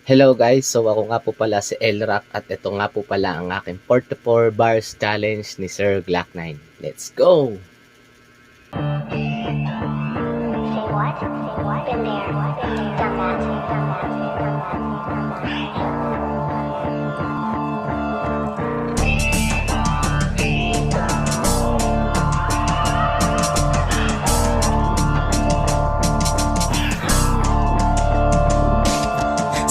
Hello guys, so ako nga po pala si Elrock at ito nga po pala ang aking 44 bars challenge ni Sir Glock 9. Let's go! Say what? Been there. Done that.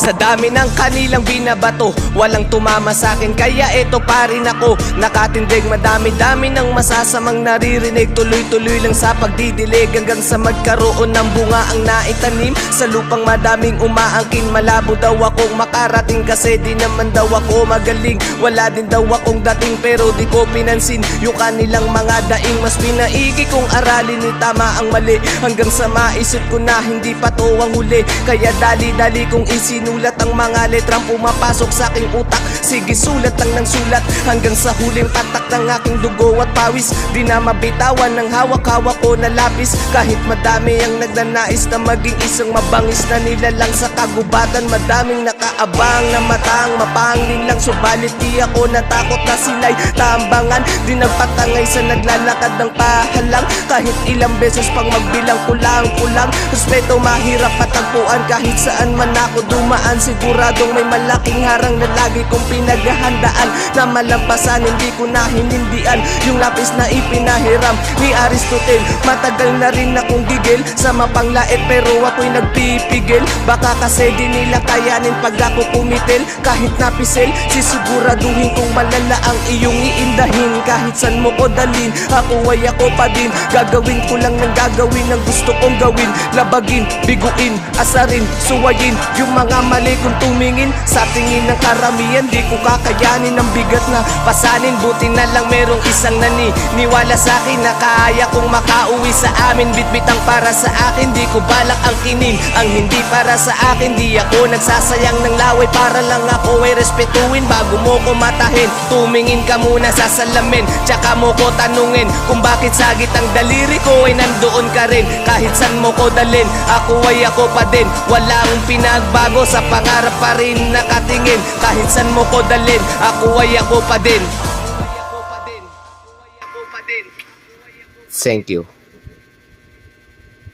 Sa dami ng kanilang binabato, walang tumama sa akin, kaya eto pa rin ako. Nakatindig, madami-dami ng masasamang naririnig. Tuloy-tuloy lang sa pagdidilig hanggang sa magkaroon ng bunga ang naitanim. Sa lupang madaming umaangkin, malabo daw akong makarating kasi di naman daw ako magaling. Wala din daw akong dating pero di ko pinansin yung kanilang mga daing. Mas pinaigi kong aralin ni tama ang mali hanggang sa maisip ko na hindi pa to ang huli. Kaya dali-dali kong isinulat ang mga letrang pumapasok sa aking utak. Sige, sulat lang ng sulat hanggang sa huling patak ng aking dugo at pawis. Di na mabitawan ng hawak-hawak ko na lapis. Kahit madami ang nagnanais na maging isang mabangis na nilalang sa kagubatan. Madaming nakaabang na matang mapangling lang, subalit di ako natakot na sila'y tambangan. Di nagpatangay sa naglalakad ng pahalang. Kahit ilang beses pang magbilang kulang-kulang. Respeto mahirap patagpuan kahit saan man ako dumaan. Siguradong may malaking harang na lagi kong pinaghahandaan na malampasan, hindi ko na hinindian yung lapis na ipinahiram ni Aristotle. Matagal na rin akong gigil sa mapanglait pero ako'y nagpipigil. Baka kasi di nila kayanin pag ako pumitil. Kahit napisil, sisiguraduhin kong malala ang iyong iindahin. Kahit san mo ko dalin, ako ay ako pa din. Gagawin ko lang ng gagawin ang gusto kong gawin. Labagin, biguin, asarin, suwayin yung mga mali kong tumingin. Sa tingin ng karamihan, di ko kakayanin ang bigat na pasanin. Buti na lang merong isang naniniwala sa akin na kaya kong makauwi sa amin. Bitbitang para sa akin, di ko balak ang kinin ang hindi para sa akin. Di ako nagsasayang ng laway para lang ako ay respetuin. Bago mo ko matahin, tumingin ka muna sa salamin, tsaka mo ko tanungin kung bakit sagit ang daliri ko ay nandoon ka rin. Kahit san mo ko dalin, ako ay ako pa din. Wala akong pinagbago, sa pangarap pa rin nakatingin. Kahit san mo ko dalin, ako ay ako pa din. Thank you.